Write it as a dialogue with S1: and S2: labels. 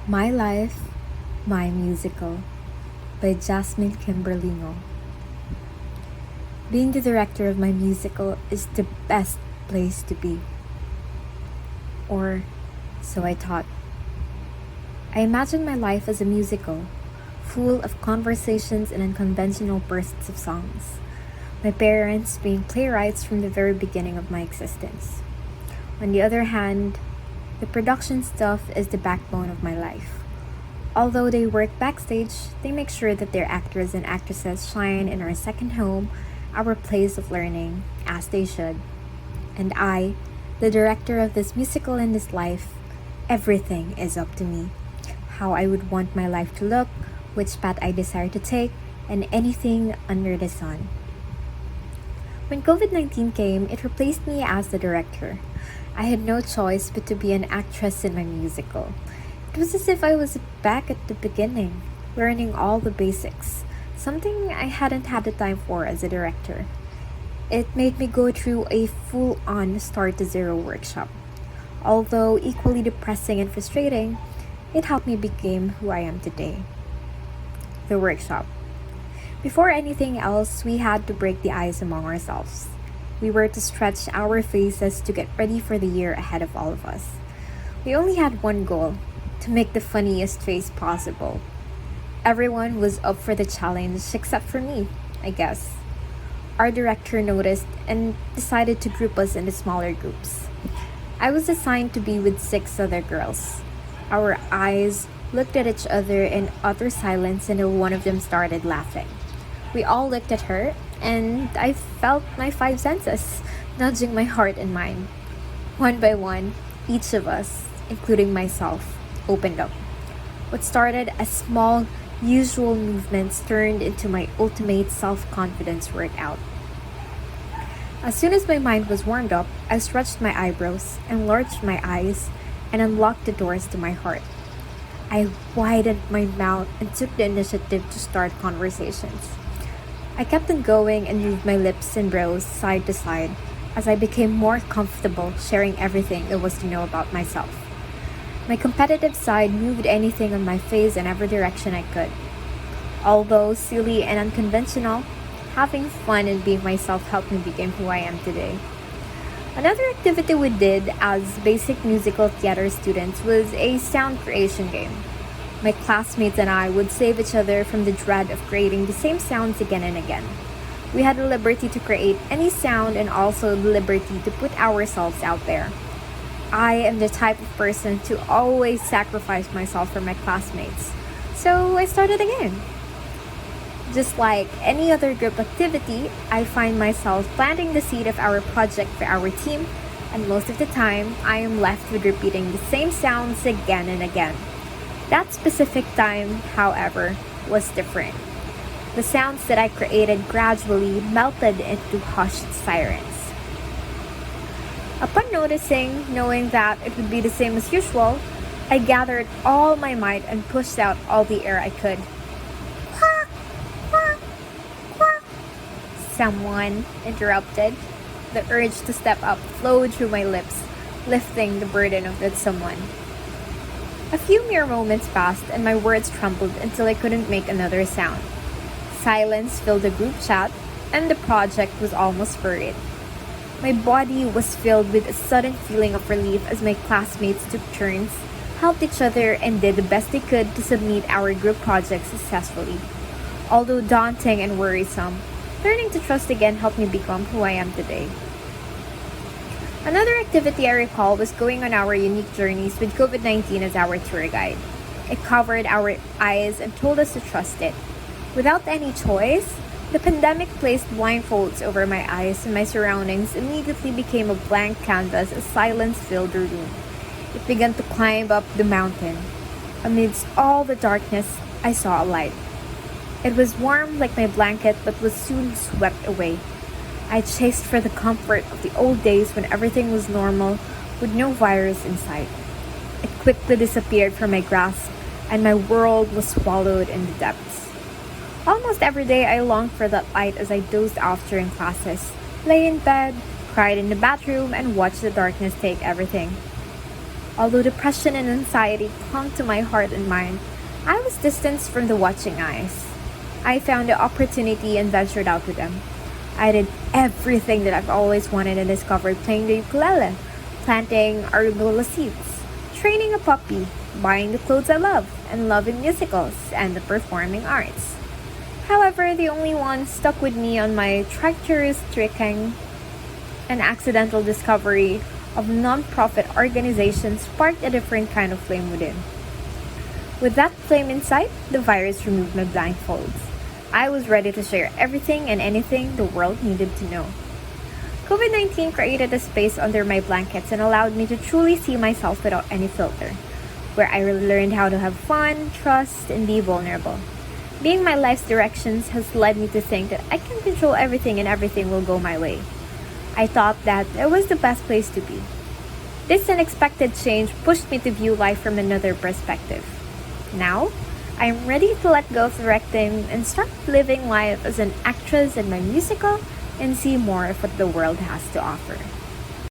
S1: My Life, My Musical by Jasmine Kimberlingo. Being the director of my musical is the best place to be. Or so I thought. I imagined my life as a musical, full of conversations and unconventional bursts of songs. My parents being playwrights from the very beginning of my existence. On the other hand, the production stuff is the backbone of my life. Although they work backstage, they make sure that their actors and actresses shine in our second home, our place of learning, as they should. And I, the director of this musical and this life, everything is up to me. How I would want my life to look, which path I desire to take, and anything under the sun. When COVID-19 came, it replaced me as the director. I had no choice but to be an actress in my musical. It was as if I was back at the beginning, learning all the basics, something I hadn't had the time for as a director. It made me go through a full-on start to zero workshop. Although equally depressing and frustrating, it helped me become who I am today. The workshop. Before anything else, we had to break the ice among ourselves. We were to stretch our faces to get ready for the year ahead of all of us. We only had one goal, to make the funniest face possible. Everyone was up for the challenge except for me, I guess. Our director noticed and decided to group us into smaller groups. I was assigned to be with 6 other girls. Our eyes looked at each other in utter silence until one of them started laughing. We all looked at her, and I felt my 5 senses nudging my heart and mind. One by one, each of us, including myself, opened up. What started as small, usual movements turned into my ultimate self-confidence workout. As soon as my mind was warmed up, I stretched my eyebrows, enlarged my eyes, and unlocked the doors to my heart. I widened my mouth and took the initiative to start conversations. I kept on going and moved my lips and brows side to side as I became more comfortable sharing everything there was to know about myself. My competitive side moved anything on my face in every direction I could. Although silly and unconventional, having fun and being myself helped me become who I am today. Another activity we did as basic musical theater students was a sound creation game. My classmates and I would save each other from the dread of creating the same sounds again and again. We had the liberty to create any sound and also the liberty to put ourselves out there. I am the type of person to always sacrifice myself for my classmates, so I started again. Just like any other group activity, I find myself planting the seed of our project for our team, and most of the time, I am left with repeating the same sounds again and again. That specific time, however, was different. The sounds that I created gradually melted into hushed sirens. Upon knowing that it would be the same as usual, I gathered all my might and pushed out all the air I could. Quack, quack, quack. Someone interrupted. The urge to step up flowed through my lips, lifting the burden of that someone. A few mere moments passed and my words trembled until I couldn't make another sound. Silence filled the group chat and the project was almost buried. My body was filled with a sudden feeling of relief as my classmates took turns, helped each other, and did the best they could to submit our group project successfully. Although daunting and worrisome, learning to trust again helped me become who I am today. Another activity I recall was going on our unique journeys with COVID-19 as our tour guide. It covered our eyes and told us to trust it. Without any choice, the pandemic placed blindfolds over my eyes and my surroundings immediately became a blank canvas as silence filled the room. It began to climb up the mountain. Amidst all the darkness, I saw a light. It was warm like my blanket but was soon swept away. I chased for the comfort of the old days when everything was normal with no virus in sight. It quickly disappeared from my grasp and my world was swallowed in the depths. Almost every day I longed for that light as I dozed off during classes, lay in bed, cried in the bathroom, and watched the darkness take everything. Although depression and anxiety clung to my heart and mind, I was distanced from the watching eyes. I found the opportunity and ventured out with them. I did everything that I've always wanted and discovered playing the ukulele, planting arugula seeds, training a puppy, buying the clothes I love, and loving musicals and the performing arts. However, the only one stuck with me on my treacherous trekking and accidental discovery of non-profit organizations sparked a different kind of flame within. With that flame in sight, the virus removed my blindfolds. I was ready to share everything and anything the world needed to know. COVID-19 created a space under my blankets and allowed me to truly see myself without any filter, where I learned how to have fun, trust, and be vulnerable. Being my life's directions has led me to think that I can control everything and everything will go my way. I thought that it was the best place to be. This unexpected change pushed me to view life from another perspective. Now, I'm ready to let go of the rectum and start living life as an actress in my musical and see more of what the world has to offer.